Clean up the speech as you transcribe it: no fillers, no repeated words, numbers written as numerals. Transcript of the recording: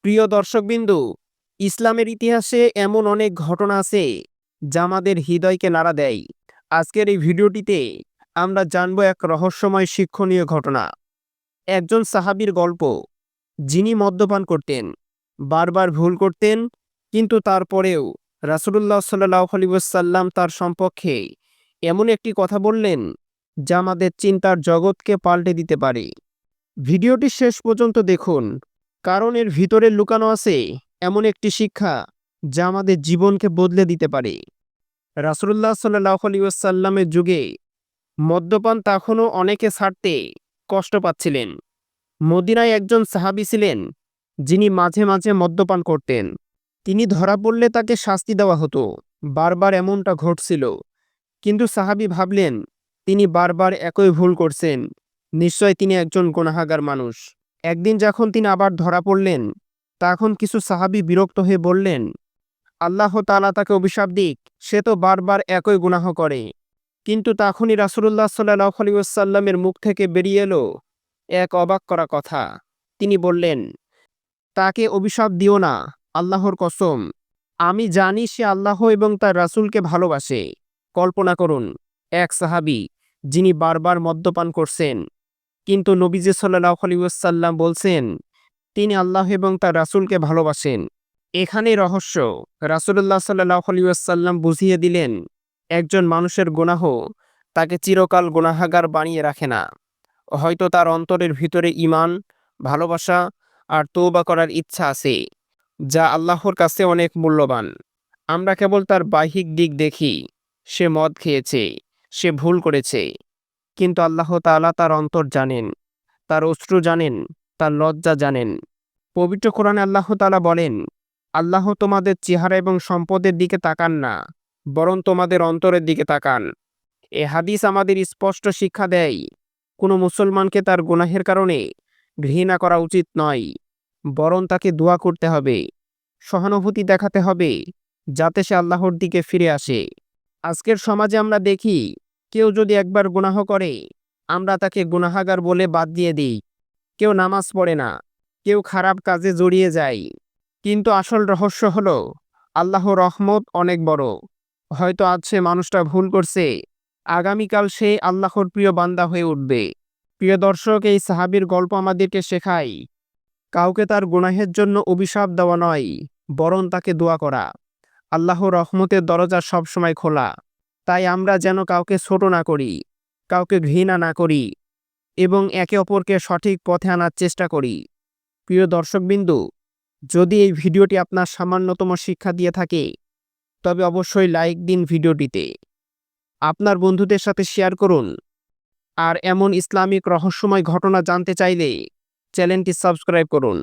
প্রিয় দর্শকবিন্দু, ইসলামের ইতিহাসে এমন অনেক ঘটনা আছে যা আমাদের হৃদয়কে নাড়া দেয়। আজকের এই ভিডিওটিতে আমরা জানব এক রহস্যময় শিক্ষণীয় ঘটনা, একজন সাহাবীর গল্প, যিনি মদ্যপান করতেন, বারবার ভুল করতেন, কিন্তু তারপরেও রাসূলুল্লাহ সাল্লাল্লাহু আলাইহি ওয়াসাল্লাম তার সম্পর্কে এমন একটি কথা বললেন যা আমাদের চিন্তার জগৎকে পাল্টে দিতে পারে। ভিডিওটি শেষ পর্যন্ত দেখুন, কারণ এর ভিতরে লুকানো আছে এমন একটি শিক্ষা যা আমাদের জীবনকে বদলে দিতে পারে। রাসূলুল্লাহ সাল্লাল্লাহু আলাইহি ওয়াসাল্লামের যুগে মদ্যপান তখনও অনেকে ছাড়তে কষ্ট পাচ্ছিলেন। মদিনায় একজন সাহাবী ছিলেন যিনি মাঝে মাঝে মদ্যপান করতেন। তিনি ধরা পড়লে তাকে শাস্তি দেওয়া হতো। বারবার এমনটা ঘটছিল, কিন্তু সাহাবী ভাবলেন তিনি বারবার একই ভুল করছেন, নিশ্চয় তিনি একজন গুনাহগার মানুষ। একদিন যখন তিনি আবার ধরা পড়লেন, তখন কিছু সাহাবী বিরক্ত হয়ে বললেন, আল্লাহ তাআলা তাকে অভিশাপ দিক, সে তো বারবার একই গুনাহ করে। কিন্তু তখনই রাসূলুল্লাহ সাল্লাল্লাহু আলাইহি ওয়াসাল্লামের মুখ থেকে বেরিয়ে এলো এক অবাক করা কথা। তিনি বললেন, তাকে অভিশাপ দিও না, আল্লাহর কসম, আমি জানি সে আল্লাহ এবং তার রাসূলকে ভালোবাসে। কল্পনা করুন, এক সাহাবী যিনি বারবার মদ্যপান করছেন, কিন্তু নবীজি সাল্লাল্লাহু আলাইহি ওয়াসাল্লাম বলছেন তিনি আল্লাহ এবং তার রাসূলকে ভালোবাসেন। এখানেই রহস্য। রাসূলুল্লাহ সাল্লাল্লাহু আলাইহি ওয়াসাল্লাম বুঝিয়ে দিলেন, একজন মানুষের গুনাহ তাকে চিরকাল গুনাহগার বানিয়ে রাখে না। হয়তো তার অন্তরের ভিতরে ঈমান, ভালোবাসা আর তওবা করার ইচ্ছা আছে, যা আল্লাহর কাছে অনেক মূল্যবান। আমরা কেবল তার বাহ্যিক দিক দেখি, সে মদ খেয়েছে, সে ভুল করেছে, কিন্তু আল্লাহ তাআলা তার অন্তর জানেন, তার অশ্রু জানেন, তার লজ্জা জানেন। পবিত্র কোরআনে আল্লাহ তাআলা বলেন, আল্লাহ তোমাদের চেহারা এবং সম্পদের দিকে তাকান না, বরং তোমাদের অন্তরের দিকে তাকান। এ হাদিস আমাদের স্পষ্ট শিক্ষা দেয়, কোনো মুসলমানকে তার গুনাহের কারণে ঘৃণা করা উচিত নয়, বরং তাকে দোয়া করতে হবে, সহানুভূতি দেখাতে হবে, যাতে সে আল্লাহর দিকে ফিরে আসে। আজকের সমাজে আমরা দেখি, কেউ যদি একবার গুনাহ করে, আমরা তাকে গুনাহগার বলে বাদ দিয়ে দিই। কেউ নামাজ পড়ে না, কেউ খারাপ কাজে জড়িয়ে যায়। কিন্তু আসল রহস্য হলো, আল্লাহর রহমত অনেক বড়। হয়তো আজ সে মানুষটা ভুল করছে, আগামীকাল সে আল্লাহর প্রিয় বান্দা হয়ে উঠবে। প্রিয় দর্শক, এই সাহাবীর গল্প আমাদেরকে শেখায়, কাউকে তার গুনাহের জন্য অভিশাপ দেওয়া নয়, বরং তাকে দোয়া করা। আল্লাহর রহমতের দরজা সবসময় খোলা। তাই আমরা যেন কাউকে ছোট না করি, কাউকে ঘৃণা না করি, এবং একে অপরকে সঠিক পথে আনার চেষ্টা করি। প্রিয় দর্শকবিন্দু, যদি এই ভিডিওটি আপনার সামান্যতম শিক্ষা দিয়ে থাকে, তবে অবশ্যই লাইক দিন ভিডিওটিতে, আপনার বন্ধুদের সাথে শেয়ার করুন। আর এমন ইসলামিক রহস্যময় ঘটনা জানতে চাইলে চ্যানেলটি সাবস্ক্রাইব করুন।